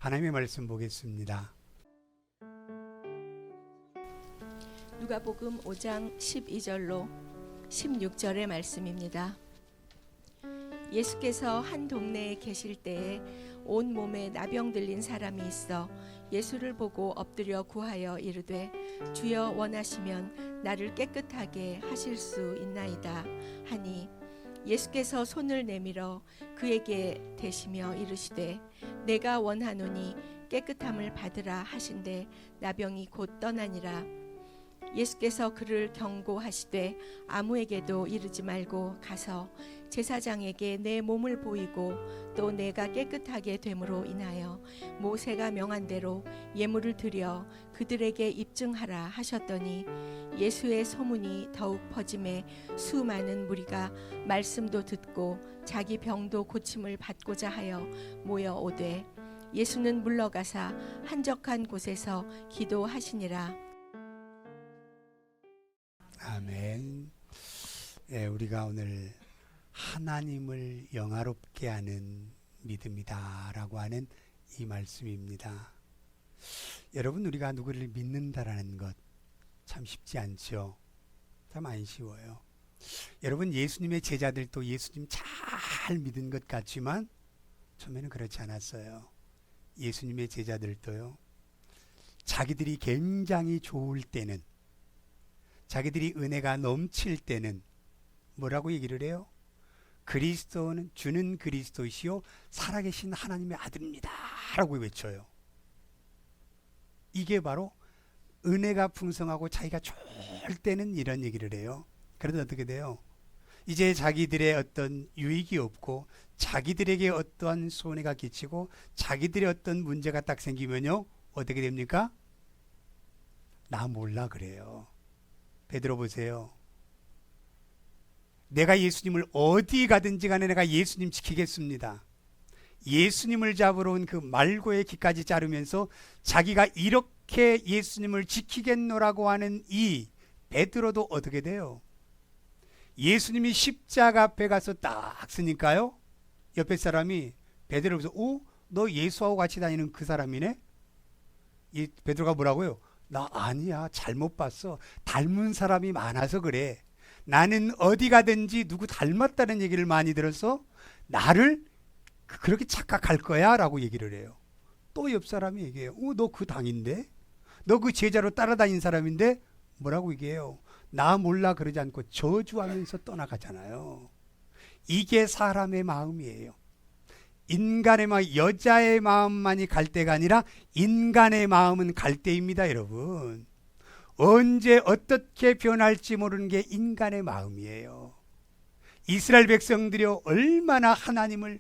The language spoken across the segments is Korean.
하나님의 말씀 보겠습니다. 누가복음 5장 12절로 16절의 말씀입니다. 예수께서 한 동네에 계실 때에 온 몸에 나병 들린 사람이 있어 예수를 보고 엎드려 구하여 이르되 주여 원하시면 나를 깨끗하게 하실 수 있나이다 하니 예수께서 손을 내밀어 그에게 대시며 이르시되 내가 원하노니 깨끗함을 받으라 하신대 나병이 곧 떠나니라. 예수께서 그를 경고하시되 아무에게도 이르지 말고 가서 제사장에게 내 몸을 보이고 또 내가 깨끗하게 됨으로 인하여 모세가 명한 대로 예물을 드려 그들에게 입증하라 하셨더니 예수의 소문이 더욱 퍼짐에 수많은 무리가 말씀도 듣고 자기 병도 고침을 받고자 하여 모여 오되 예수는 물러가사 한적한 곳에서 기도하시니라. 아멘. 우리가 오늘 하나님을 영화롭게 하는 믿음이다 라고 하는 이 말씀입니다. 여러분, 우리가 누구를 믿는다라는 것 참 쉽지 않죠. 참 안 쉬워요. 여러분, 예수님의 제자들도 예수님 잘 믿은 것 같지만 처음에는 그렇지 않았어요. 예수님의 제자들도요, 자기들이 굉장히 좋을 때는, 자기들이 은혜가 넘칠 때는 뭐라고 얘기를 해요? 그리스도는 주는 그리스도시요 살아계신 하나님의 아들입니다 라고 외쳐요. 이게 바로 은혜가 풍성하고 자기가 좋을 때는 이런 얘기를 해요. 그래도 어떻게 돼요? 이제 자기들의 어떤 유익이 없고 자기들에게 어떠한 손해가 끼치고 자기들의 어떤 문제가 딱 생기면요, 어떻게 됩니까? 나 몰라 그래요. 베드로 보세요. 내가 예수님을 어디 가든지 간에 내가 예수님 지키겠습니다. 예수님을 잡으러 온 그 말고의 기까지 자르면서 자기가 이렇게 예수님을 지키겠노라고 하는 이 베드로도 어떻게 돼요? 예수님이 십자가 앞에 가서 딱 쓰니까요, 옆에 사람이 베드로에서 너 예수하고 같이 다니는 그 사람이네? 이 베드로가 뭐라고요? 나 아니야, 잘못 봤어. 닮은 사람이 많아서 그래. 나는 어디 가든지 누구 닮았다는 얘기를 많이 들어서 나를 그렇게 착각할 거야 라고 얘기를 해요. 또 옆 사람이 얘기해요. 너 그 당인데? 너 그 제자로 따라다닌 사람인데? 뭐라고 얘기해요? 나 몰라 그러지 않고 저주하면서 떠나가잖아요. 이게 사람의 마음이에요. 인간의 마음, 여자의 마음만이 갈대가 아니라 인간의 마음은 갈대입니다, 여러분. 언제 어떻게 변할지 모르는 게 인간의 마음이에요. 이스라엘 백성들이 얼마나 하나님을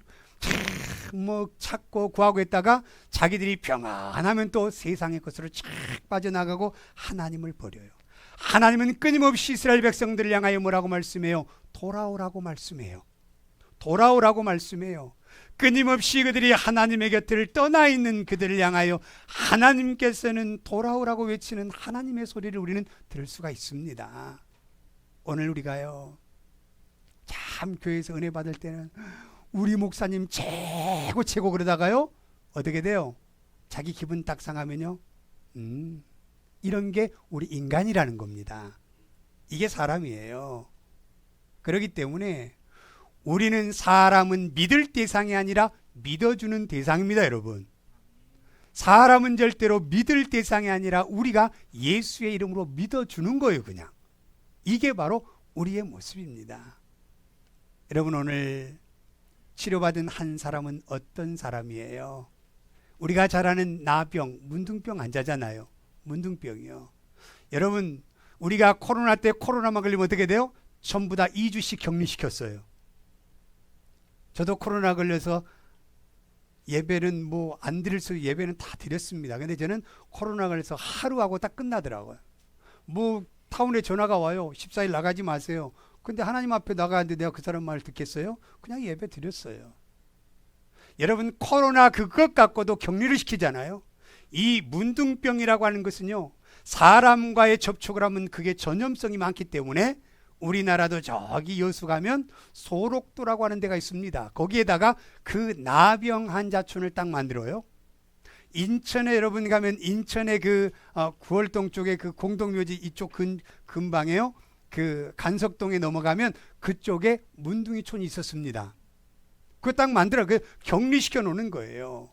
찾고 구하고 했다가 자기들이 평안하면 또 세상의 것으로 착 빠져나가고 하나님을 버려요. 하나님은 끊임없이 이스라엘 백성들을 향하여 뭐라고 말씀해요? 돌아오라고 말씀해요. 돌아오라고 말씀해요. 끊임없이 그들이 하나님의 곁을 떠나 있는 그들을 향하여 하나님께서는 돌아오라고 외치는 하나님의 소리를 우리는 들을 수가 있습니다. 오늘 우리가요, 참 교회에서 은혜 받을 때는 우리 목사님 최고 그러다가요, 어떻게 돼요? 자기 기분 딱 상하면요, 이런 게 우리 인간이라는 겁니다. 이게 사람이에요. 그렇기 때문에 우리는 사람은 믿을 대상이 아니라 믿어주는 대상입니다, 여러분. 사람은 절대로 믿을 대상이 아니라 우리가 예수의 이름으로 믿어주는 거예요, 그냥. 이게 바로 우리의 모습입니다. 여러분, 오늘 치료받은 한 사람은 어떤 사람이에요? 우리가 잘 아는 나병, 문둥병 환자잖아요. 문둥병이요. 여러분, 우리가 코로나 때 코로나만 걸리면 어떻게 돼요? 전부 다 2주씩 격리시켰어요. 저도 코로나 걸려서 예배는 뭐 안 드릴 수, 예배는 다 드렸습니다. 근데 저는 코로나 걸려서 하루하고 딱 끝나더라고요. 뭐 타운에 전화가 와요. 14일 나가지 마세요. 근데 하나님 앞에 나가는데 내가 그 사람 말 듣겠어요? 그냥 예배 드렸어요. 여러분, 코로나 그것 갖고도 격리를 시키잖아요. 이 문둥병이라고 하는 것은요, 사람과의 접촉을 하면 그게 전염성이 많기 때문에 우리나라도 저기 여수 가면 소록도라고 하는 데가 있습니다. 거기에다가 그 나병 환자촌을 딱 만들어요. 인천에 여러분 가면 인천의 그 구월동 쪽에 그 공동묘지 이쪽 근방에요. 그 간석동에 넘어가면 그쪽에 문둥이촌이 있었습니다. 그거 딱 만들어 그 격리시켜 놓는 거예요.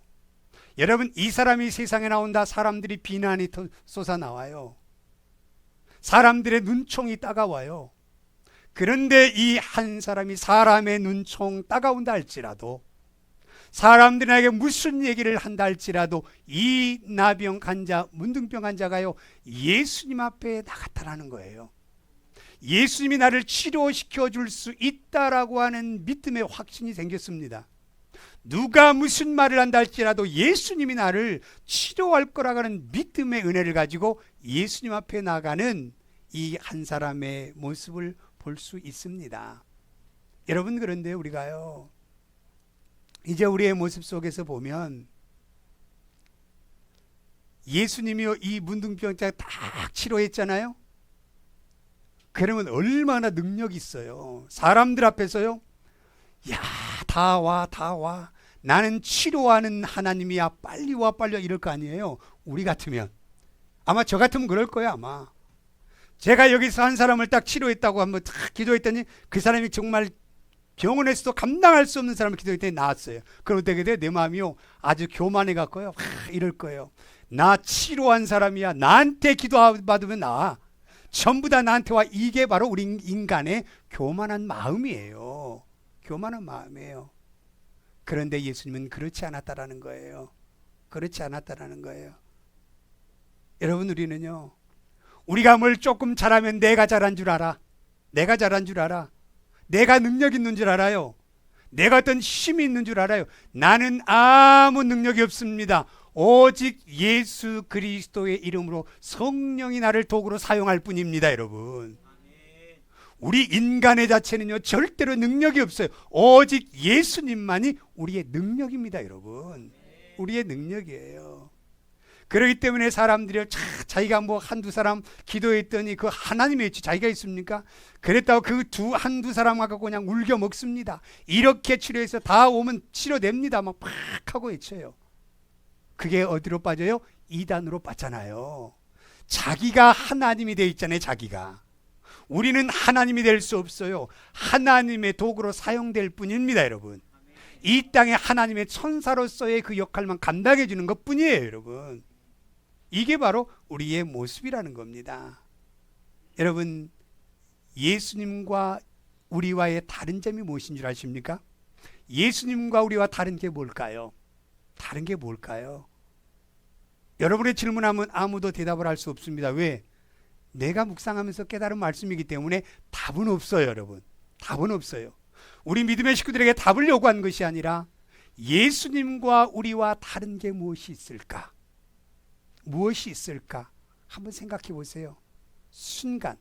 여러분 이 사람이 세상에 나온다 사람들이 비난이 쏟아 나와요. 사람들의 눈총이 따가워요. 그런데 이 한 사람이 사람의 눈총 따가운다 할지라도 사람들에게 무슨 얘기를 한다 할지라도 이 나병 환자 문둥병 환자가요 예수님 앞에 나갔다라는 거예요. 예수님이 나를 치료시켜 줄 수 있다라고 하는 믿음의 확신이 생겼습니다. 누가 무슨 말을 한다 할지라도 예수님이 나를 치료할 거라고 하는 믿음의 은혜를 가지고 예수님 앞에 나가는 이 한 사람의 모습을 볼 수 있습니다. 여러분 그런데 우리가요 이제 우리의 모습 속에서 보면 예수님이요 이 문둥병자 딱 치료했잖아요. 그러면 얼마나 능력이 있어요. 사람들 앞에서요 야 다 와 나는 치료하는 하나님이야 빨리 와 이럴 거 아니에요. 우리 같으면 아마 저 같으면 그럴 거예요. 아마 제가 여기서 한 사람을 딱 치료했다고 한번 딱 기도했더니 그 사람이 정말 병원에서도 감당할 수 없는 사람을 기도했더니 나았어요. 그럼 어떻게 돼? 내 마음이요 아주 교만해 갖고요 이럴 거예요. 나 치료한 사람이야. 나한테 기도받으면 나아. 전부 다 나한테 와. 이게 바로 우리 인간의 교만한 마음이에요. 교만한 마음이에요. 그런데 예수님은 그렇지 않았다라는 거예요. 그렇지 않았다라는 거예요. 여러분 우리는요 우리가 뭘 조금 잘하면 내가 잘한 줄 알아. 내가 잘한 줄 알아. 내가 능력 있는 줄 알아요. 내가 어떤 힘이 있는 줄 알아요. 나는 아무 능력이 없습니다. 오직 예수 그리스도의 이름으로 성령이 나를 도구로 사용할 뿐입니다. 여러분 우리 인간의 자체는요 절대로 능력이 없어요. 오직 예수님만이 우리의 능력입니다. 여러분 우리의 능력이에요. 그렇기 때문에 사람들이 자기가 뭐 한두 사람 기도했더니 그 하나님의 있지 자기가 있습니까? 그랬다고 그 한두 사람 갖고 그냥 울겨 먹습니다. 이렇게 치료해서 다 오면 치료됩니다. 막 하고 외쳐요. 그게 어디로 빠져요? 이단으로 빠잖아요. 자기가 하나님이 돼 있잖아요. 자기가. 우리는 하나님이 될 수 없어요. 하나님의 도구로 사용될 뿐입니다. 여러분 이 땅에 하나님의 천사로서의 그 역할만 감당해 주는 것 뿐이에요. 여러분 이게 바로 우리의 모습이라는 겁니다. 여러분 예수님과 우리와의 다른 점이 무엇인 줄 아십니까? 예수님과 우리와 다른 게 뭘까요? 다른 게 뭘까요? 여러분의 질문하면 아무도 대답을 할 수 없습니다. 왜? 내가 묵상하면서 깨달은 말씀이기 때문에 답은 없어요. 여러분 답은 없어요. 우리 믿음의 식구들에게 답을 요구한 것이 아니라 예수님과 우리와 다른 게 무엇이 있을까? 무엇이 있을까? 한번 생각해 보세요. 순간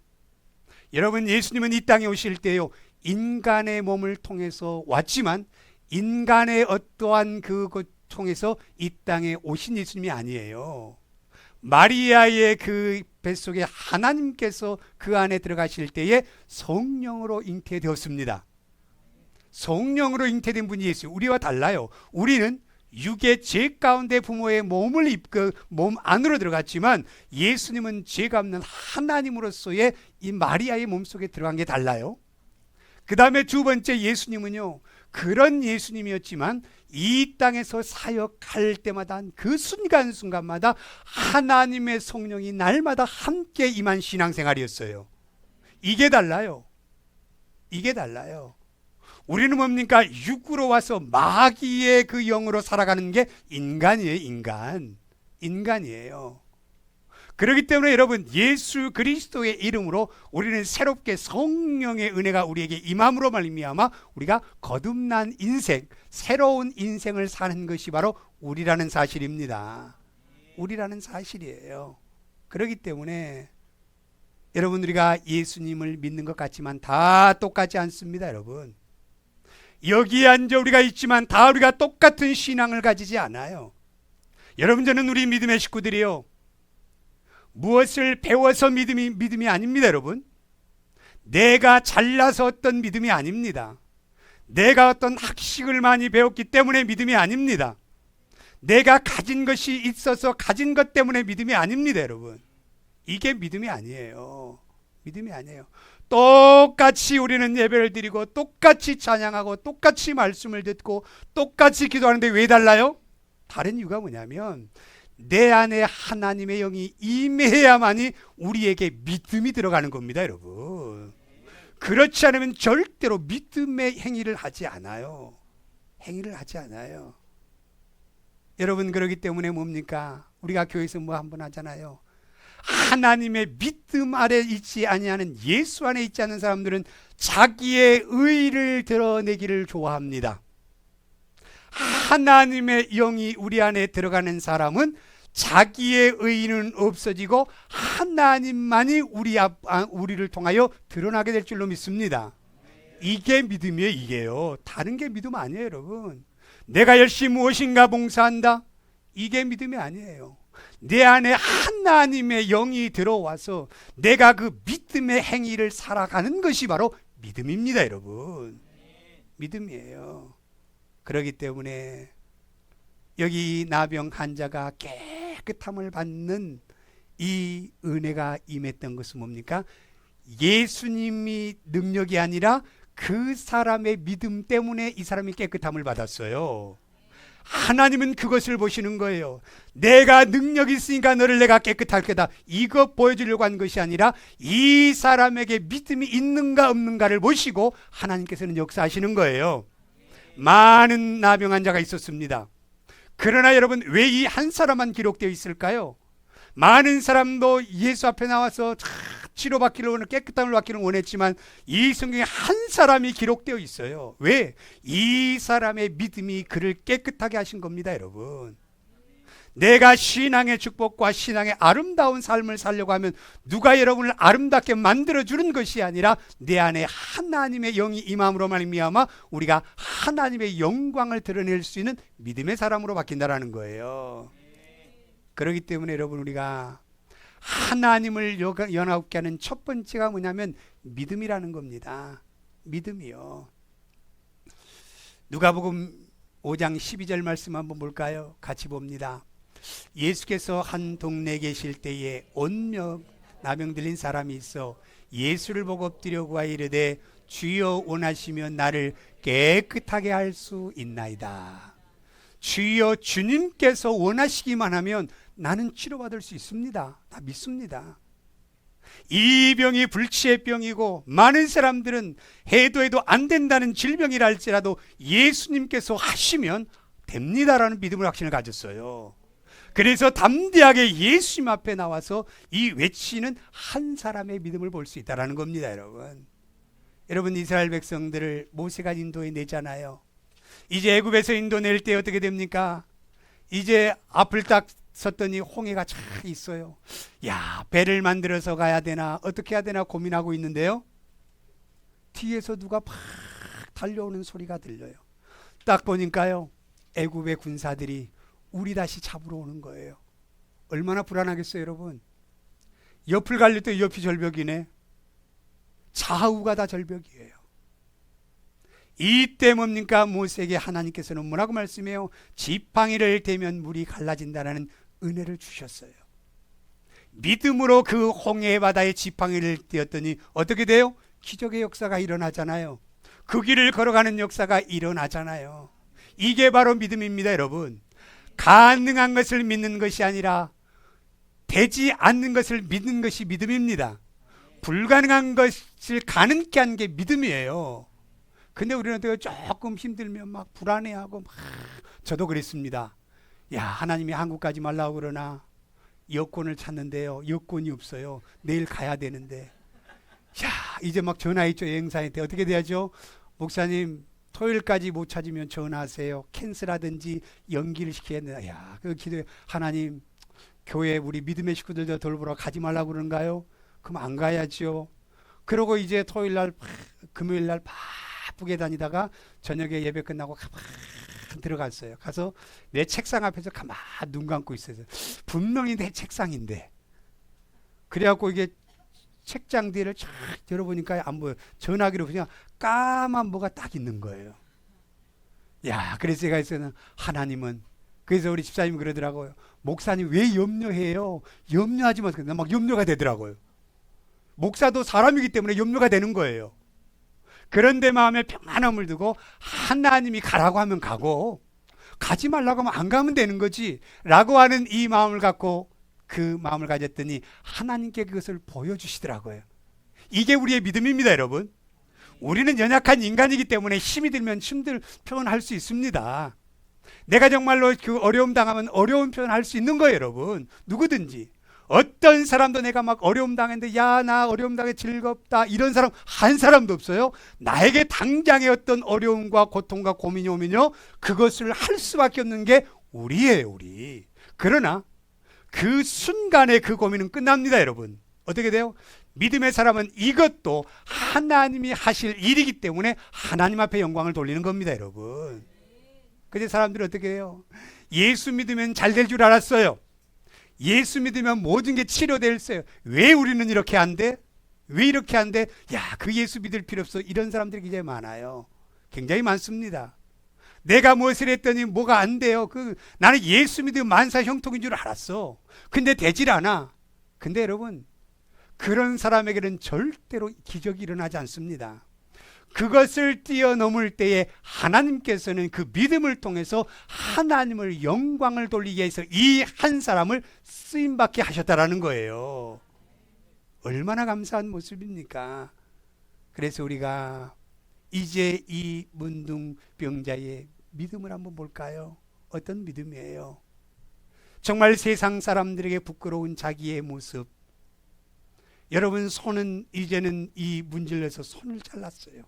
여러분 예수님은 이 땅에 오실 때요 인간의 몸을 통해서 왔지만 인간의 어떠한 그것 통해서 이 땅에 오신 예수님이 아니에요. 마리아의 그 뱃속에 하나님께서 그 안에 들어가실 때에 성령으로 잉태되었습니다. 성령으로 잉태된 분이 예수. 우리와 달라요. 우리는 육의 죄 가운데 부모의 몸을 입고 몸 안으로 들어갔지만 예수님은 죄가 없는 하나님으로서의 이 마리아의 몸속에 들어간 게 달라요. 그 다음에 두 번째 예수님은요 그런 예수님이었지만 이 땅에서 사역할 때마다 그 순간순간마다 하나님의 성령이 날마다 함께 임한 신앙생활이었어요. 이게 달라요. 이게 달라요. 우리는 뭡니까? 육으로 와서 마귀의 그 영으로 살아가는 게 인간이에요. 인간이에요. 그렇기 때문에 여러분 예수 그리스도의 이름으로 우리는 새롭게 성령의 은혜가 우리에게 임함으로 말미암아 우리가 거듭난 인생, 새로운 인생을 사는 것이 바로 우리라는 사실입니다. 우리라는 사실이에요. 그렇기 때문에 여러분 우리가 예수님을 믿는 것 같지만 다 똑같지 않습니다. 여러분 여기에 앉아 우리가 있지만 다 우리가 똑같은 신앙을 가지지 않아요. 여러분 저는 우리 믿음의 식구들이요 무엇을 배워서 믿음이 아닙니다. 여러분 내가 잘나서 어떤 믿음이 아닙니다. 내가 어떤 학식을 많이 배웠기 때문에 믿음이 아닙니다. 내가 가진 것이 있어서 가진 것 때문에 믿음이 아닙니다, 여러분. 이게 믿음이 아니에요. 믿음이 아니에요. 똑같이 우리는 예배를 드리고 똑같이 찬양하고 똑같이 말씀을 듣고 똑같이 기도하는데 왜 달라요? 다른 이유가 뭐냐면 내 안에 하나님의 영이 임해야만이 우리에게 믿음이 들어가는 겁니다, 여러분. 그렇지 않으면 절대로 믿음의 행위를 하지 않아요. 행위를 하지 않아요. 여러분, 그러기 때문에 뭡니까? 우리가 교회에서 뭐 한 번 하잖아요. 하나님의 믿음 아래 있지 아니하는 예수 안에 있지 않은 사람들은 자기의 의를 드러내기를 좋아합니다. 하나님의 영이 우리 안에 들어가는 사람은 자기의 의는 없어지고 하나님만이 우리를 통하여 드러나게 될 줄로 믿습니다. 이게 믿음이에요. 이게요. 다른 게 믿음 아니에요, 여러분. 내가 열심히 무엇인가 봉사한다, 이게 믿음이 아니에요. 내 안에 하나님의 영이 들어와서 내가 그 믿음의 행위를 살아가는 것이 바로 믿음입니다, 여러분. 믿음이에요. 그렇기 때문에 여기 나병 환자가 깨끗함을 받는 이 은혜가 임했던 것은 뭡니까? 예수님이 능력이 아니라 그 사람의 믿음 때문에 이 사람이 깨끗함을 받았어요. 하나님은 그것을 보시는 거예요. 내가 능력이 있으니까 너를 내가 깨끗할 거다, 이거 보여주려고 한 것이 아니라 이 사람에게 믿음이 있는가 없는가를 보시고 하나님께서는 역사하시는 거예요. 많은 나병 환자가 있었습니다. 그러나 여러분, 왜 이 한 사람만 기록되어 있을까요? 많은 사람도 예수 앞에 나와서 치료받기를 원하고 깨끗함을 받기를 원했지만 이 성경에 한 사람이 기록되어 있어요. 왜? 이 사람의 믿음이 그를 깨끗하게 하신 겁니다, 여러분. 내가 신앙의 축복과 신앙의 아름다운 삶을 살려고 하면 누가 여러분을 아름답게 만들어주는 것이 아니라 내 안에 하나님의 영이 임함으로 말미암아 우리가 하나님의 영광을 드러낼 수 있는 믿음의 사람으로 바뀐다라는 거예요. 그렇기 때문에 여러분, 우리가 하나님을 연합게 하는 첫 번째가 뭐냐면 믿음이라는 겁니다. 믿음이요. 누가복음 5장 12절 말씀 한번 볼까요? 같이 봅니다. 예수께서 한 동네에 계실 때에 온명 나병 들린 사람이 있어 예수를 보고 엎드려 구하여 이르되 주여 원하시면 나를 깨끗하게 할 수 있나이다. 주여, 주님께서 원하시기만 하면 나는 치료받을 수 있습니다. 다 믿습니다. 이 병이 불치의 병이고 많은 사람들은 해도 안 된다는 질병이라 할지라도 예수님께서 하시면 됩니다라는 믿음을 확신을 가졌어요. 그래서 담대하게 예수님 앞에 나와서 이 외치는 한 사람의 믿음을 볼 수 있다는 겁니다, 여러분. 여러분, 이스라엘 백성들을 모세가 인도해 내잖아요. 이제 애굽에서 인도낼 때 어떻게 됩니까? 이제 앞을 딱 섰더니 홍해가 쫙 있어요. 야, 배를 만들어서 가야 되나 어떻게 해야 되나 고민하고 있는데요, 뒤에서 누가 팍 달려오는 소리가 들려요. 딱 보니까요, 애굽의 군사들이 우리 다시 잡으러 오는 거예요. 얼마나 불안하겠어요, 여러분. 옆을 갈릴 때 옆이 절벽이네. 좌우가 다 절벽이에요. 이때 뭡니까? 모세에게 하나님께서는 뭐라고 말씀해요? 지팡이를 대면 물이 갈라진다는 은혜를 주셨어요. 믿음으로 그 홍해 바다에 지팡이를 띄었더니 어떻게 돼요? 기적의 역사가 일어나잖아요. 그 길을 걸어가는 역사가 일어나잖아요. 이게 바로 믿음입니다, 여러분. 가능한 것을 믿는 것이 아니라 되지 않는 것을 믿는 것이 믿음입니다. 불가능한 것을 가능케 하는 게 믿음이에요. 근데 우리는 조금 힘들면 막 불안해하고 막, 저도 그랬습니다. 야, 하나님이 한국 가지 말라고 그러나 여권을 찾는데요, 여권이 없어요. 내일 가야 되는데, 야, 이제 막 전화했죠, 여행사한테. 어떻게 돼야죠? 목사님, 토요일까지 못 찾으면 전화하세요. 캔슬하든지 연기를 시켜야 된다. 야, 그 기도해. 하나님, 교회 우리 믿음의 식구들도 돌보러 가지 말라고 그런가요? 그럼 안 가야죠. 그러고 이제 토요일날, 금요일날 바쁘게 다니다가 저녁에 예배 끝나고 가만 들어갔어요. 가서 내 책상 앞에서 가만 눈 감고 있어요. 분명히 내 책상인데. 그래갖고 이게 책장 뒤를 쫙 열어보니까 안 보여. 전화기로 그냥 까만 뭐가 딱 있는 거예요. 야, 그래서 제가 했어요. 하나님은 그래서 우리 집사님이 그러더라고요. 목사님 왜 염려해요? 염려하지 마세요. 막 염려가 되더라고요. 목사도 사람이기 때문에 염려가 되는 거예요. 그런데 마음에 평안함을 두고 하나님이 가라고 하면 가고 가지 말라고 하면 안 가면 되는 거지 라고 하는 이 마음을 갖고 그 마음을 가졌더니 하나님께 그것을 보여주시더라고요. 이게 우리의 믿음입니다, 여러분. 우리는 연약한 인간이기 때문에 힘이 들면 힘들 표현할 수 있습니다. 내가 정말로 그 어려움 당하면 어려운 표현할 수 있는 거예요, 여러분. 누구든지. 어떤 사람도 내가 막 어려움 당했는데 야, 나 어려움 당해 즐겁다 이런 사람 한 사람도 없어요. 나에게 당장의 어떤 어려움과 고통과 고민이 오면요, 그것을 할 수밖에 없는 게 우리예요, 우리. 그러나 그 순간에 그 고민은 끝납니다, 여러분. 어떻게 돼요? 믿음의 사람은 이것도 하나님이 하실 일이기 때문에 하나님 앞에 영광을 돌리는 겁니다, 여러분. 근데 사람들이 어떻게 해요? 예수 믿으면 잘 될 줄 알았어요. 예수 믿으면 모든 게 치료될어요. 왜 우리는 이렇게 안 돼? 왜 이렇게 안 돼? 야, 그 예수 믿을 필요 없어. 이런 사람들이 굉장히 많아요. 굉장히 많습니다. 내가 무엇을 했더니 뭐가 안 돼요. 나는 예수 믿으면 만사 형통인 줄 알았어. 근데 되질 않아. 근데 여러분, 그런 사람에게는 절대로 기적이 일어나지 않습니다. 그것을 뛰어넘을 때에 하나님께서는 그 믿음을 통해서 하나님을 영광을 돌리기 위해서 이 한 사람을 쓰임받게 하셨다라는 거예요. 얼마나 감사한 모습입니까? 그래서 우리가 이제 이 문둥병자의 믿음을 한번 볼까요? 어떤 믿음이에요? 정말 세상 사람들에게 부끄러운 자기의 모습. 여러분, 손은 이제는 이 문질러서 손을 잘랐어요.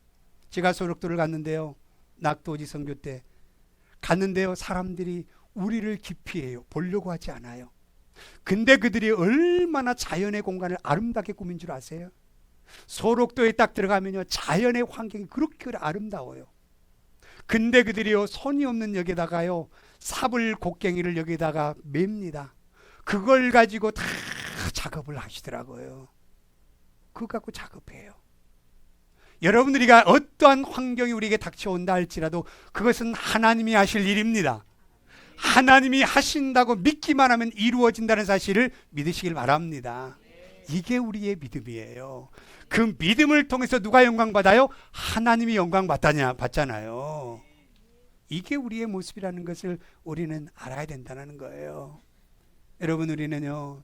제가 소록도를 갔는데요, 낙도지 선교 때 갔는데요, 사람들이 우리를 기피해요. 보려고 하지 않아요. 근데 그들이 얼마나 자연의 공간을 아름답게 꾸민 줄 아세요? 소록도에 딱 들어가면요, 자연의 환경이 그렇게 아름다워요. 근데 그들이요, 손이 없는 여기다가요, 사불 곡괭이를 여기다가 맵니다. 그걸 가지고 다 작업을 하시더라고요. 그거 갖고 작업해요. 여러분, 우리가 어떠한 환경이 우리에게 닥쳐온다 할지라도 그것은 하나님이 하실 일입니다. 하나님이 하신다고 믿기만 하면 이루어진다는 사실을 믿으시길 바랍니다. 이게 우리의 믿음이에요. 그 믿음을 통해서 누가 영광 받아요? 하나님이 영광 받잖아요. 이게 우리의 모습이라는 것을 우리는 알아야 된다는 거예요. 여러분, 우리는요,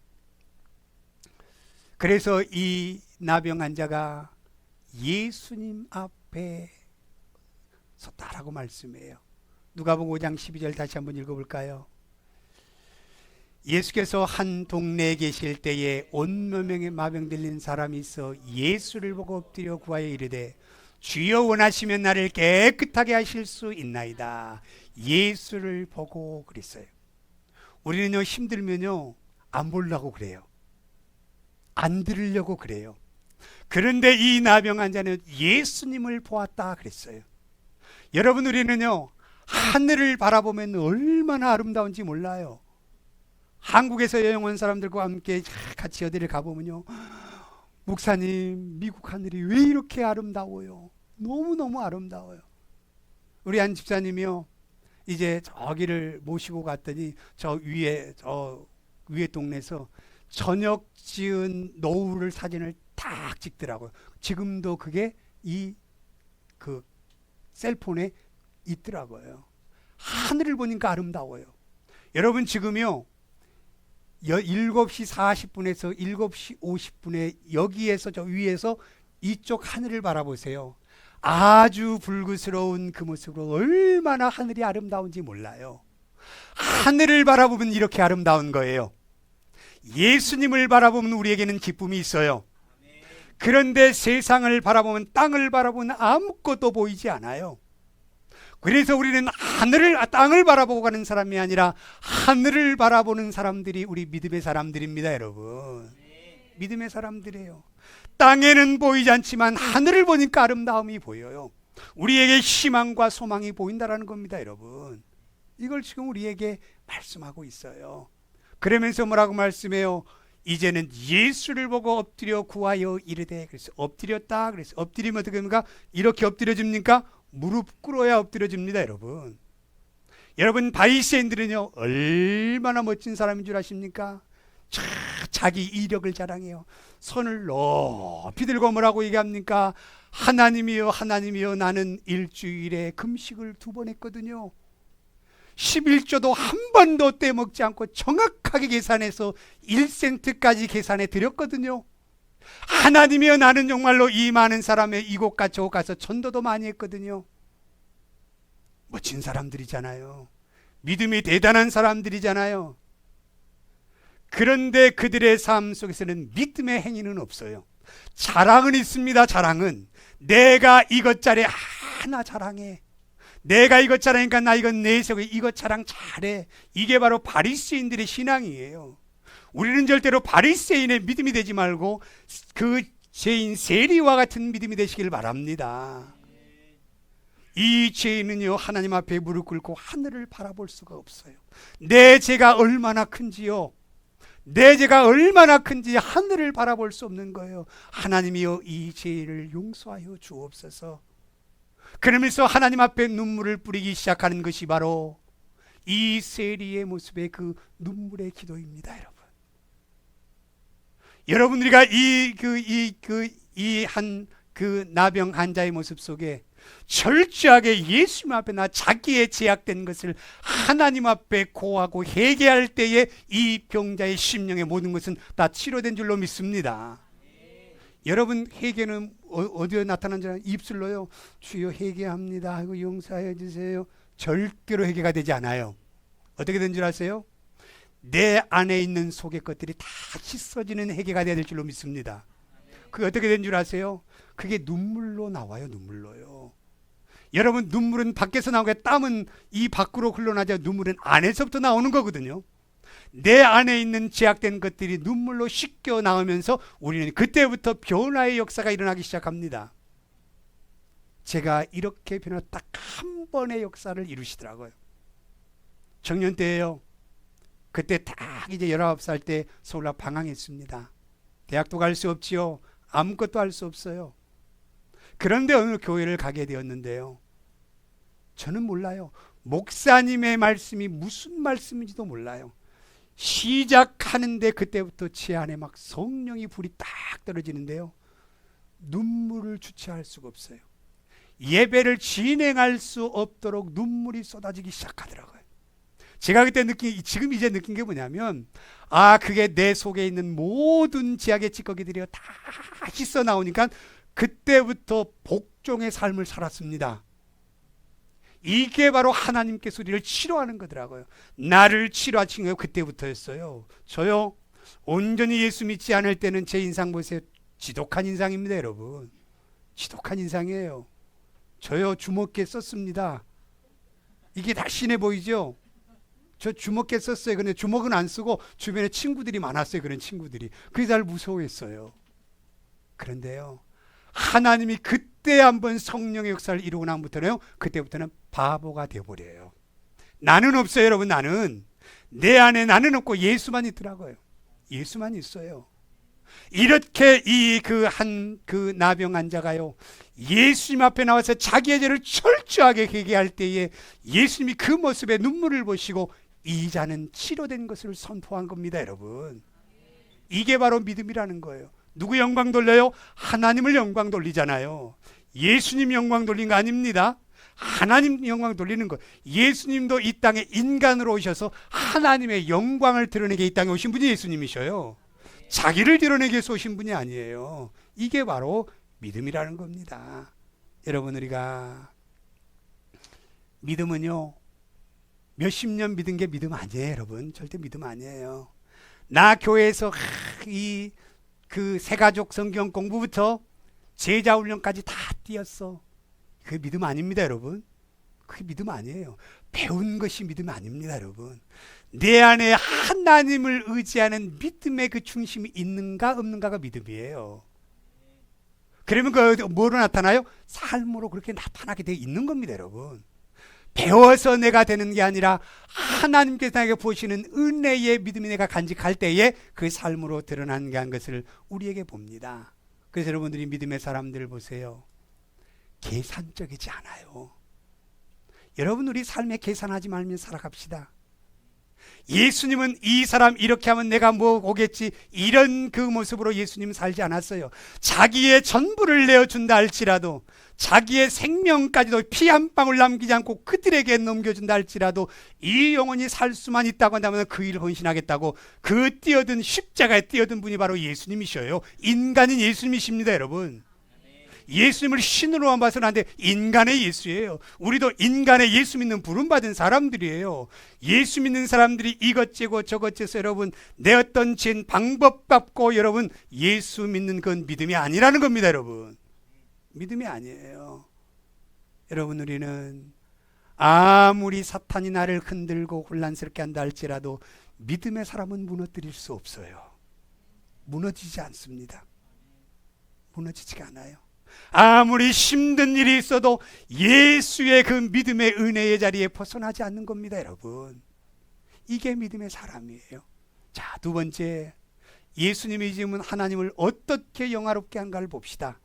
그래서 이 나병 환자가 예수님 앞에 섰다라고 말씀해요. 누가복음 5장 12절 다시 한번 읽어볼까요? 예수께서 한 동네에 계실 때에 온몇 명의 마병 들린 사람이 있어 예수를 보고 엎드려 구하여 이르되 주여 원하시면 나를 깨끗하게 하실 수 있나이다. 예수를 보고 그랬어요. 우리는요, 힘들면요, 안 보려고 그래요. 안 들으려고 그래요. 그런데 이 나병 환자는 예수님을 보았다 그랬어요. 여러분, 우리는요, 하늘을 바라보면 얼마나 아름다운지 몰라요. 한국에서 여행 온 사람들과 함께 같이 어디를 가보면요, 목사님, 미국 하늘이 왜 이렇게 아름다워요? 너무너무 아름다워요. 우리 한 집사님이요, 이제 저기를 모시고 갔더니 저 위에 동네에서 저녁 지은 노을을 사진을 딱 찍더라고요. 지금도 그게 그 셀폰에 있더라고요. 하늘을 보니까 아름다워요. 여러분, 지금요 7시 40분에서 7시 50분에 여기에서 저 위에서 이쪽 하늘을 바라보세요. 아주 불그스러운 그 모습으로 얼마나 하늘이 아름다운지 몰라요. 하늘을 바라보면 이렇게 아름다운 거예요. 예수님을 바라보면 우리에게는 기쁨이 있어요. 그런데 세상을 바라보면, 땅을 바라보면 아무것도 보이지 않아요. 그래서 우리는 땅을 바라보고 가는 사람이 아니라 하늘을 바라보는 사람들이 우리 믿음의 사람들입니다, 여러분. 믿음의 사람들이에요. 땅에는 보이지 않지만 하늘을 보니까 아름다움이 보여요. 우리에게 희망과 소망이 보인다라는 겁니다, 여러분. 이걸 지금 우리에게 말씀하고 있어요. 그러면서 뭐라고 말씀해요? 이제는 예수를 보고 엎드려 구하여 이르되, 그래서 엎드렸다. 그래서 엎드리면 어떻게 됩니까? 이렇게 엎드려집니까? 무릎 꿇어야 엎드려집니다, 여러분. 여러분 바리새인들은요 얼마나 멋진 사람인 줄 아십니까? 자기 이력을 자랑해요. 손을 높이 들고 뭐라고 얘기합니까? 하나님이여 하나님이여 나는 일주일에 금식을 2번 했거든요. 11조도 한 번도 떼먹지 않고 정확하게 계산해서 1센트까지 계산해 드렸거든요. 하나님이여 나는 정말로 이 많은 사람의 이곳과 저곳 가서 전도도 많이 했거든요. 멋진 사람들이잖아요. 믿음이 대단한 사람들이잖아요. 그런데 그들의 삶 속에서는 믿음의 행위는 없어요. 자랑은 있습니다. 자랑은 내가 이것저것 하나 자랑해. 내가 이것 자랑하니까 나 이건 내세우고 이것 자랑 잘해. 이게 바로 바리새인들의 신앙이에요. 우리는 절대로 바리새인의 믿음이 되지 말고 그 죄인 세리와 같은 믿음이 되시길 바랍니다. 이 죄인은요 하나님 앞에 무릎 꿇고 하늘을 바라볼 수가 없어요. 내 죄가 얼마나 큰지요. 내 죄가 얼마나 큰지 하늘을 바라볼 수 없는 거예요. 하나님이여 이 죄를 용서하여 주옵소서. 그러면서 하나님 앞에 눈물을 뿌리기 시작하는 것이 바로 이 세리의 모습의 그 눈물의 기도입니다. 여러분 우리가 그 나병 환자의 모습 속에 철저하게 예수님 앞에 나 자기의 제약된 것을 하나님 앞에 고하고 회개할 때에 이 병자의 심령의 모든 것은 다 치료된 줄로 믿습니다. 여러분 회개는 어디에 나타나는지 알아요? 입술로요. 주여 회개합니다 하고 용서해 주세요. 절대로 회개가 되지 않아요. 어떻게 된 줄 아세요? 내 안에 있는 속의 것들이 다 씻어지는 회개가 돼야 될 줄로 믿습니다. 그게 어떻게 된 줄 아세요? 그게 눈물로 나와요. 눈물로요. 여러분 눈물은 밖에서 나오게 땀은 이 밖으로 흘러나죠. 눈물은 안에서부터 나오는 거거든요. 내 안에 있는 제약된 것들이 눈물로 씻겨 나오면서 우리는 그때부터 변화의 역사가 일어나기 시작합니다. 제가 이렇게 변화 딱 한 번의 역사를 이루시더라고요. 청년 때예요. 그때 딱 이제 19살 때 서울 앞 방황했습니다. 대학도 갈 수 없지요. 아무것도 할 수 없어요. 그런데 어느 교회를 가게 되었는데요. 저는 몰라요. 목사님의 말씀이 무슨 말씀인지도 몰라요. 시작하는데 그때부터 제 안에 막 성령이 불이 딱 떨어지는데요. 눈물을 주체할 수가 없어요. 예배를 진행할 수 없도록 눈물이 쏟아지기 시작하더라고요. 제가 그때 지금 이제 느낀 게 뭐냐면, 그게 내 속에 있는 모든 제약의 찌꺼기들이 다 씻어 나오니까 그때부터 복종의 삶을 살았습니다. 이게 바로 하나님께서 우리를 치료하는 거더라고요. 나를 치료하신 게 그때부터였어요. 저요 온전히 예수 믿지 않을 때는 제 인상 보세요. 지독한 인상입니다. 여러분 지독한 인상이에요. 저요 주먹깨 썼습니다. 이게 다 신해 보이죠? 저 주먹깨 썼어요. 근데 주먹은 안 쓰고 주변에 친구들이 많았어요. 그런 친구들이. 그게 날 무서워했어요. 그런데요 하나님이 그때 한번 성령의 역사를 이루고 나면부터는 그때부터는 바보가 되어버려요. 나는 없어요. 여러분 나는. 내 안에 나는 없고 예수만 있더라고요. 예수만 있어요. 이렇게 그 나병 환자가요 예수님 앞에 나와서 자기의 죄를 철저하게 회개할 때에 예수님이 그 모습에 눈물을 보시고 이 자는 치료된 것을 선포한 겁니다. 여러분 이게 바로 믿음이라는 거예요. 누구 영광 돌려요? 하나님을 영광 돌리잖아요. 예수님 영광 돌린 거 아닙니다. 하나님 영광 돌리는 거. 예수님도 이 땅에 인간으로 오셔서 하나님의 영광을 드러내게 이 땅에 오신 분이 예수님이셔요. 자기를 드러내기 위해서 오신 분이 아니에요. 이게 바로 믿음이라는 겁니다. 여러분 우리가 믿음은요 몇십 년 믿은 게 믿음 아니에요. 여러분 절대 믿음 아니에요. 나 교회에서 그 새가족 성경 공부부터 제자 훈련까지 다 뛰었어. 그게 믿음 아닙니다. 여러분 그게 믿음 아니에요. 배운 것이 믿음 아닙니다. 여러분 내 안에 하나님을 의지하는 믿음의 그 중심이 있는가 없는가가 믿음이에요. 그러면 그 뭐로 나타나요? 삶으로 그렇게 나타나게 되어 있는 겁니다. 여러분 배워서 내가 되는 게 아니라 하나님께서 나에게 보시는 은혜의 믿음이 내가 간직할 때에 그 삶으로 드러나게 한 것을 우리에게 봅니다. 그래서 여러분들이 믿음의 사람들을 보세요. 계산적이지 않아요. 여러분, 우리 삶에 계산하지 말며 살아갑시다. 예수님은 이 사람 이렇게 하면 내가 뭐 오겠지, 이런 그 모습으로 예수님 살지 않았어요. 자기의 전부를 내어준다 할지라도, 자기의 생명까지도 피 한 방울 남기지 않고 그들에게 넘겨준다 할지라도 이 영혼이 살 수만 있다고 한다면 그 일을 헌신하겠다고 그 뛰어든 십자가에 뛰어든 분이 바로 예수님이셔요. 인간인 예수님이십니다, 여러분. 예수님을 신으로만 봐서는 안 돼. 인간의 예수예요. 우리도 인간의 예수 믿는 부름받은 사람들이에요. 예수 믿는 사람들이 이것저것 저것저것 여러분 내 어떤 방법 갖고 여러분 예수 믿는 건 믿음이 아니라는 겁니다, 여러분. 믿음이 아니에요. 여러분, 우리는 아무리 사탄이 나를 흔들고 혼란스럽게 한다 할지라도 믿음의 사람은 무너뜨릴 수 없어요. 무너지지 않습니다. 무너지지가 않아요. 아무리 힘든 일이 있어도 예수의 그 믿음의 은혜의 자리에 벗어나지 않는 겁니다, 여러분. 이게 믿음의 사람이에요. 자, 두 번째, 예수님의 이름은 하나님을 어떻게 영화롭게 한가를 봅시다.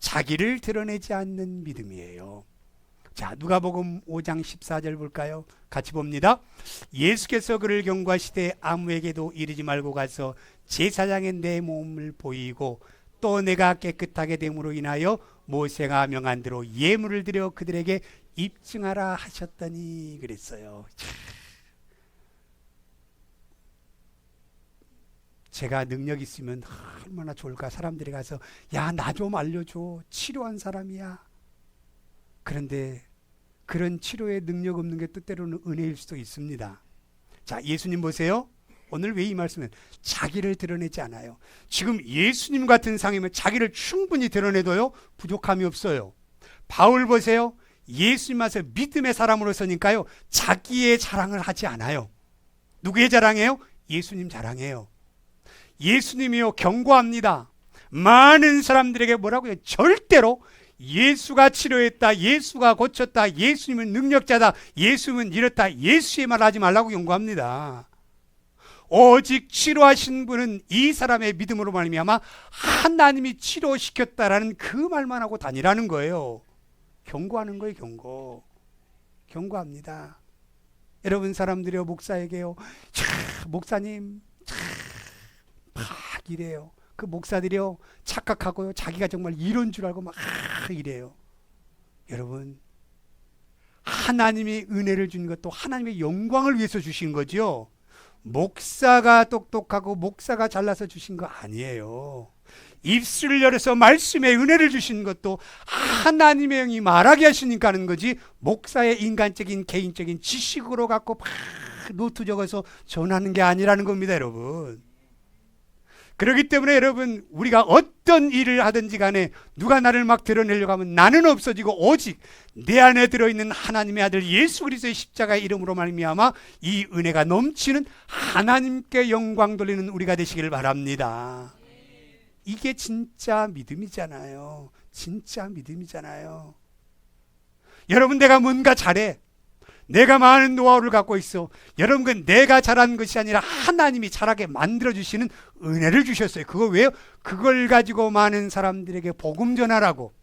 자기를 드러내지 않는 믿음이에요. 자, 누가복음 5장 14절 볼까요? 같이 봅니다. 예수께서 그를 경고하시되 아무에게도 이르지 말고 가서 제사장의 내 몸을 보이고 또 내가 깨끗하게 됨으로 인하여 모세가 명한 대로 예물을 드려 그들에게 입증하라 하셨더니 그랬어요. 제가 능력 있으면 얼마나 좋을까. 사람들이 가서 야, 나 좀 알려줘. 치료한 사람이야. 그런데 그런 치료에 능력 없는 게 때때로는 은혜일 수도 있습니다. 자, 예수님 보세요. 오늘 왜 이 말씀은 자기를 드러내지 않아요. 지금 예수님 같은 상이면 자기를 충분히 드러내도요 부족함이 없어요. 바울 보세요. 예수님 앞에서 믿음의 사람으로서니까요 자기의 자랑을 하지 않아요. 누구의 자랑이에요? 예수님 자랑이에요. 예수님이요 경고합니다. 많은 사람들에게 뭐라고요? 절대로 예수가 치료했다, 예수가 고쳤다, 예수님은 능력자다, 예수님은 이렇다, 예수의 말 하지 말라고 경고합니다. 오직 치료하신 분은 이 사람의 믿음으로 말미암아 하나님이 치료시켰다라는 그 말만 하고 다니라는 거예요. 경고하는 거예요. 경고합니다. 여러분, 사람들이요 목사에게요 목사님 막 이래요. 그 목사들이요 착각하고요 자기가 정말 이런 줄 알고 막 이래요. 여러분, 하나님이 은혜를 준 것도 하나님의 영광을 위해서 주신 거죠. 목사가 똑똑하고 목사가 잘나서 주신 거 아니에요. 입술을 열어서 말씀의 은혜를 주신 것도 하나님의 영이 말하게 하시니까 하는 거지, 목사의 인간적인 개인적인 지식으로 갖고 막 노트 적어서 전하는 게 아니라는 겁니다, 여러분. 그렇기 때문에 여러분, 우리가 어떤 일을 하든지 간에 누가 나를 막 드러내려고 하면 나는 없어지고 오직 내 안에 들어있는 하나님의 아들 예수 그리스도의 십자가의 이름으로 말미암아 이 은혜가 넘치는 하나님께 영광 돌리는 우리가 되시기를 바랍니다. 이게 진짜 믿음이잖아요. 진짜 믿음이잖아요. 여러분, 내가 뭔가 잘해. 내가 많은 노하우를 갖고 있어. 여러분, 그 내가 잘한 것이 아니라 하나님이 잘하게 만들어주시는 은혜를 주셨어요. 그거 왜요? 그걸 가지고 많은 사람들에게 복음 전하라고,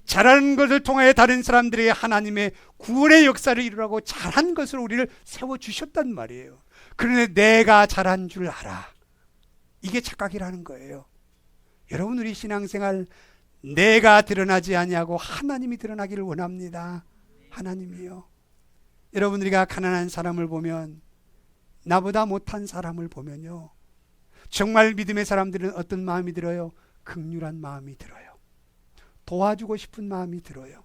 잘하는 것을 통하여 다른 사람들에게 하나님의 구원의 역사를 이루라고 잘한 것을 우리를 세워주셨단 말이에요. 그런데 내가 잘한 줄 알아. 이게 착각이라는 거예요. 여러분, 우리 신앙생활 내가 드러나지 아니하고 하나님이 드러나기를 원합니다. 하나님이요. 여러분, 우리가 가난한 사람을 보면, 나보다 못한 사람을 보면요 정말 믿음의 사람들은 어떤 마음이 들어요? 긍휼한 마음이 들어요. 도와주고 싶은 마음이 들어요.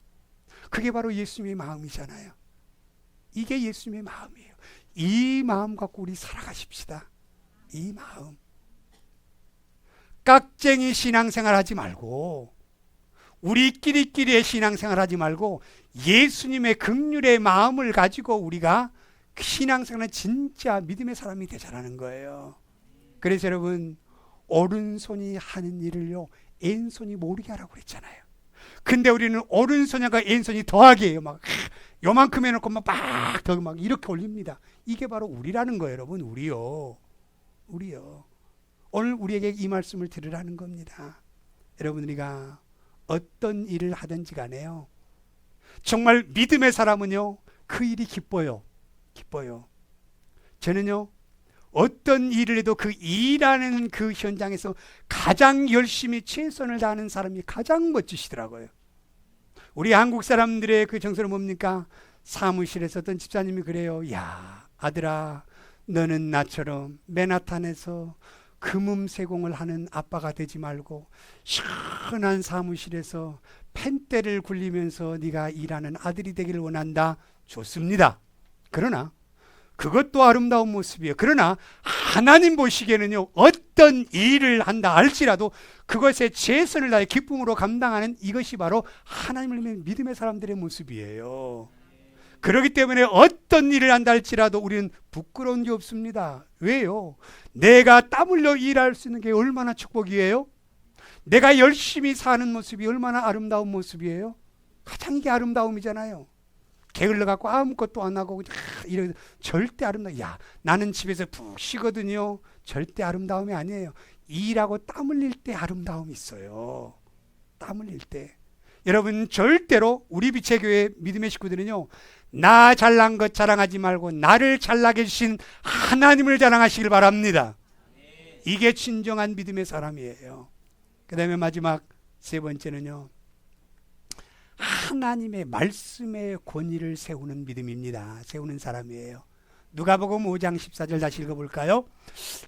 그게 바로 예수님의 마음이잖아요. 이게 예수님의 마음이에요. 이 마음 갖고 우리 살아가십시다. 이 마음. 깍쟁이 신앙생활 하지 말고, 우리끼리의 신앙생활 하지 말고 예수님의 긍휼의 마음을 가지고 우리가 신앙생활은 진짜 믿음의 사람이 되자라는 거예요. 그래서 여러분, 오른손이 하는 일을요 왼손이 모르게 하라고 그랬잖아요. 근데 우리는 오른손과 왼손이 더하게 해요. 막 요만큼 해놓고 막 더 막 이렇게 올립니다. 이게 바로 우리라는 거예요, 여러분. 우리요. 오늘 우리에게 이 말씀을 들으라는 겁니다. 여러분, 우리가 어떤 일을 하든지 간에요 정말 믿음의 사람은요, 그 일이 기뻐요. 기뻐요. 저는요, 어떤 일을 해도 그 일하는 그 현장에서 가장 열심히 최선을 다하는 사람이 가장 멋지시더라고요. 우리 한국 사람들의 그 정서는 뭡니까? 사무실에서 어떤 집사님이 그래요. 야, 아들아, 너는 나처럼 맨하탄에서 금음 세공을 하는 아빠가 되지 말고 시원한 사무실에서 펜대를 굴리면서 네가 일하는 아들이 되기를 원한다. 좋습니다. 그러나 그것도 아름다운 모습이에요. 그러나 하나님 보시기에는요, 어떤 일을 한다 할지라도 그것에 최선을 다해 기쁨으로 감당하는 이것이 바로 하나님을 믿는 믿음의 사람들의 모습이에요. 그렇기 때문에 어떤 일을 한다 할지라도 우리는 부끄러운 게 없습니다. 왜요? 내가 땀 흘려 일할 수 있는 게 얼마나 축복이에요? 내가 열심히 사는 모습이 얼마나 아름다운 모습이에요? 가장 이게 아름다움이잖아요. 게을러 갖고 아무것도 안 하고 이래 절대 아름다워. 야, 나는 집에서 푹 쉬거든요. 절대 아름다움이 아니에요. 일하고 땀 흘릴 때 아름다움이 있어요. 땀 흘릴 때. 여러분, 절대로 우리 빛의 교회 믿음의 식구들은요, 나 잘난 것 자랑하지 말고 나를 잘나게 해주신 하나님을 자랑하시길 바랍니다. 이게 진정한 믿음의 사람이에요. 그 다음에 마지막 세 번째는요, 하나님의 말씀의 권위를 세우는 믿음입니다. 세우는 사람이에요. 누가복음 5장 14절 다시 읽어볼까요?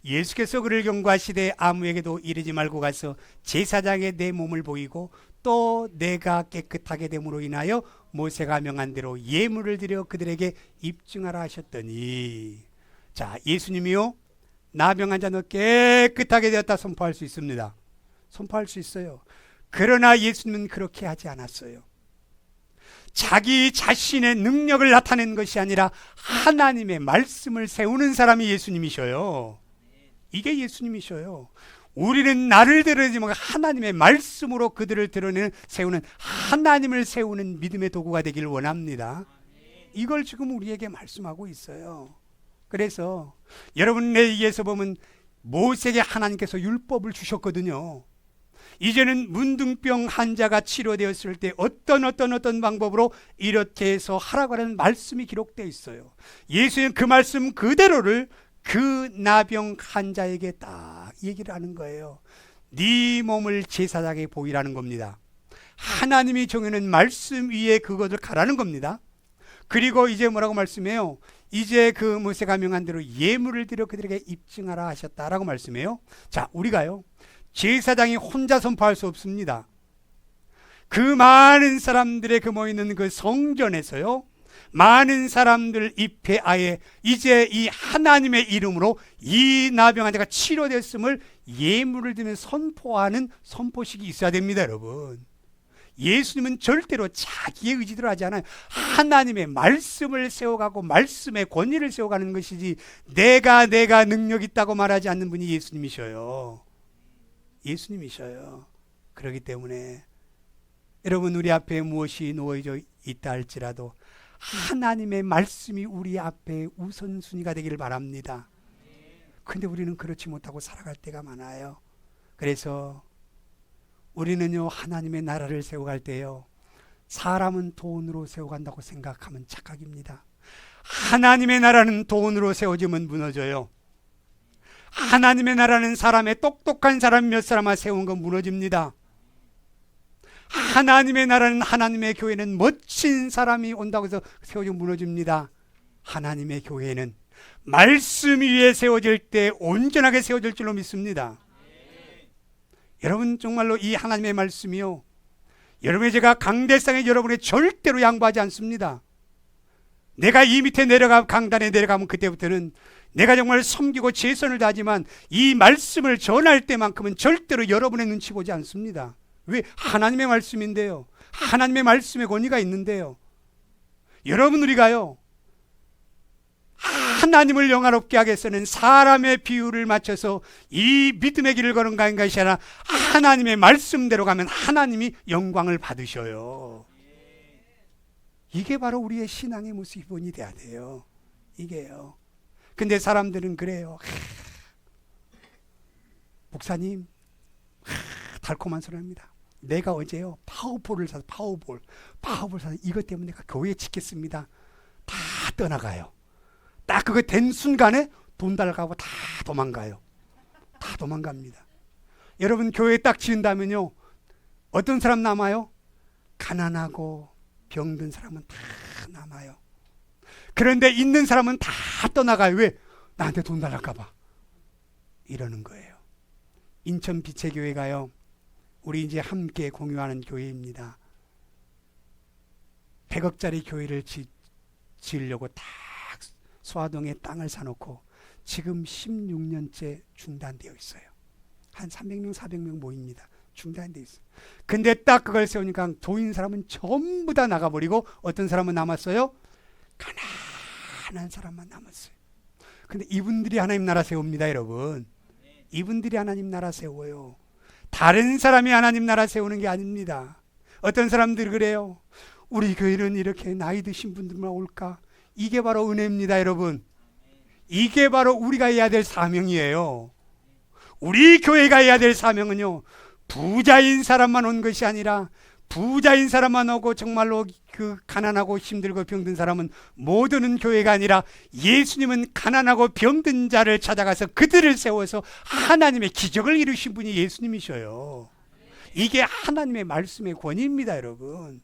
예수께서 그를 경고하시되 아무에게도 이르지 말고 가서 제사장에 내 몸을 보이고 또 내가 깨끗하게 됨으로 인하여 모세가 명한 대로 예물을 드려 그들에게 입증하라 하셨더니, 자, 예수님이요, 나 명한 자 너 깨끗하게 되었다 선포할 수 있습니다. 선포할 수 있어요. 그러나 예수님은 그렇게 하지 않았어요. 자기 자신의 능력을 나타내는 것이 아니라 하나님의 말씀을 세우는 사람이 예수님이셔요. 이게 예수님이셔요. 우리는 나를 드러내지 말고 하나님의 말씀으로 그들을 드러내는, 세우는, 하나님을 세우는 믿음의 도구가 되기를 원합니다. 이걸 지금 우리에게 말씀하고 있어요. 그래서 여러분, 레위기에서 보면 모세에게 하나님께서 율법을 주셨거든요. 이제는 문둥병 환자가 치료되었을 때 어떤 방법으로 이렇게 해서 하라고 하는 말씀이 기록되어 있어요. 예수는 그 말씀 그대로를 그 나병 환자에게 딱 얘기를 하는 거예요. 네 몸을 제사장에 보이라는 겁니다. 하나님이 정해놓은 말씀 위에 그것을 가라는 겁니다. 그리고 이제 뭐라고 말씀해요? 이제 그 모세가 명한 대로 예물을 드려 그들에게 입증하라 하셨다라고 말씀해요. 자, 우리가요, 제사장이 혼자 선포할 수 없습니다. 그 많은 사람들의 그 모이는 그 성전에서요, 많은 사람들 입에 아예 이제 이 하나님의 이름으로 이 나병 환자가 치료됐음을 예물을 드리며 선포하는 선포식이 있어야 됩니다. 여러분, 예수님은 절대로 자기의 의지대로 하지 않아요. 하나님의 말씀을 세워가고 말씀의 권위를 세워가는 것이지 내가 능력 있다고 말하지 않는 분이 예수님이셔요. 예수님이셔요. 그렇기 때문에 여러분, 우리 앞에 무엇이 놓여져 있다 할지라도 하나님의 말씀이 우리 앞에 우선순위가 되기를 바랍니다. 근데 우리는 그렇지 못하고 살아갈 때가 많아요. 그래서 우리는요, 하나님의 나라를 세워갈 때요, 사람은 돈으로 세워간다고 생각하면 착각입니다. 하나님의 나라는 돈으로 세워지면 무너져요. 하나님의 나라는 사람의 똑똑한 사람 몇 사람만 세운 건 무너집니다. 하나님의 나라는, 하나님의 교회는 멋진 사람이 온다고 해서 세워지면 무너집니다. 하나님의 교회는 말씀 위에 세워질 때 온전하게 세워질 줄로 믿습니다. 여러분, 정말로 이 하나님의 말씀이요, 여러분의 제가 강대상에 여러분의 절대로 양보하지 않습니다. 내가 이 밑에 강단에 내려가면 그때부터는 내가 정말 섬기고 최선을 다하지만 이 말씀을 전할 때만큼은 절대로 여러분의 눈치 보지 않습니다. 왜? 하나님의 말씀인데요. 하나님의 말씀의 권위가 있는데요. 여러분, 우리가요, 하나님을 영화롭게 하기 위해서는 사람의 비율을 맞춰서 이 믿음의 길을 걸은 것이 아니라 하나님의 말씀대로 가면 하나님이 영광을 받으셔요. 이게 바로 우리의 신앙의 모습이 돼야 돼요. 이게요. 근데 사람들은 그래요. 목사님, 달콤한 소리 합니다. 내가 어제요, 파워볼을 사서 파워볼 사서 이것 때문에 내가 교회 짓겠습니다. 다 떠나가요. 딱 그거 된 순간에 돈 달라고 다 도망가요. 다 도망갑니다. 여러분 교회 딱 지은다면요, 어떤 사람 남아요? 가난하고 병든 사람은 다 남아요. 그런데 있는 사람은 다 떠나가요. 왜? 나한테 돈 달랄까봐 이러는 거예요. 인천 빛의교회가요, 우리 이제 함께 공유하는 교회입니다. 100억짜리 교회를 지으려고 딱 소화동에 땅을 사놓고 지금 16년째 중단되어 있어요. 한 300명 400명 모입니다. 중단되어 있어요. 근데 딱 그걸 세우니까 도인 사람은 전부 다 나가버리고 어떤 사람은 남았어요? 가난한 사람만 남았어요. 근데 이분들이 하나님 나라 세웁니다, 여러분. 이분들이 하나님 나라 세워요. 다른 사람이 하나님 나라 세우는 게 아닙니다. 어떤 사람들이 그래요. 우리 교회는 이렇게 나이 드신 분들만 올까? 이게 바로 은혜입니다, 여러분. 이게 바로 우리가 해야 될 사명이에요. 우리 교회가 해야 될 사명은요, 부자인 사람만 온 것이 아니라 부자인 사람만 오고 정말로 그 가난하고 힘들고 병든 사람은 못 오는 교회가 아니라 예수님은 가난하고 병든 자를 찾아가서 그들을 세워서 하나님의 기적을 이루신 분이 예수님이셔요. 이게 하나님의 말씀의 권위입니다, 여러분.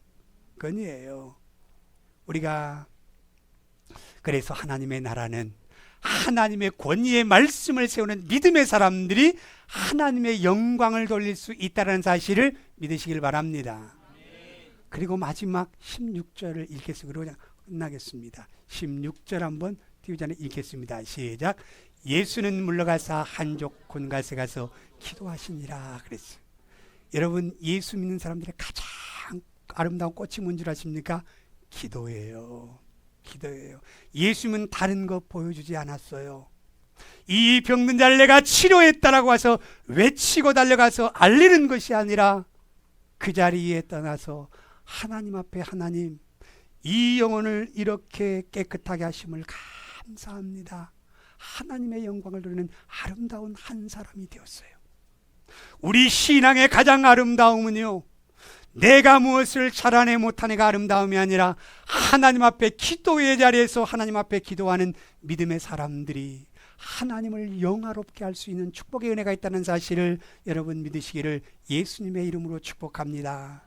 권위예요. 우리가 그래서 하나님의 나라는 하나님의 권위의 말씀을 세우는 믿음의 사람들이 하나님의 영광을 돌릴 수 있다는 사실을 믿으시길 바랍니다. 그리고 마지막 16절을 읽겠습니다. 그리고 그냥 끝나겠습니다. 16절 한번 TV 전에 읽겠습니다. 시작. 예수는 물러가사 한족 곤갓에 가서 기도하시니라 그랬어요. 여러분, 예수 믿는 사람들의 가장 아름다운 꽃이 뭔지 아십니까? 기도예요. 기도예요. 예수님은 다른 거 보여주지 않았어요. 이 병든 자를 내가 치료했다라고 해서 외치고 달려가서 알리는 것이 아니라 그 자리에 떠나서 하나님 앞에, 하나님, 이 영혼을 이렇게 깨끗하게 하심을 감사합니다. 하나님의 영광을 누리는 아름다운 한 사람이 되었어요. 우리 신앙의 가장 아름다움은요, 내가 무엇을 잘하네 못하네가 아름다움이 아니라 하나님 앞에 기도의 자리에서 하나님 앞에 기도하는 믿음의 사람들이 하나님을 영화롭게 할 수 있는 축복의 은혜가 있다는 사실을 여러분 믿으시기를 예수님의 이름으로 축복합니다.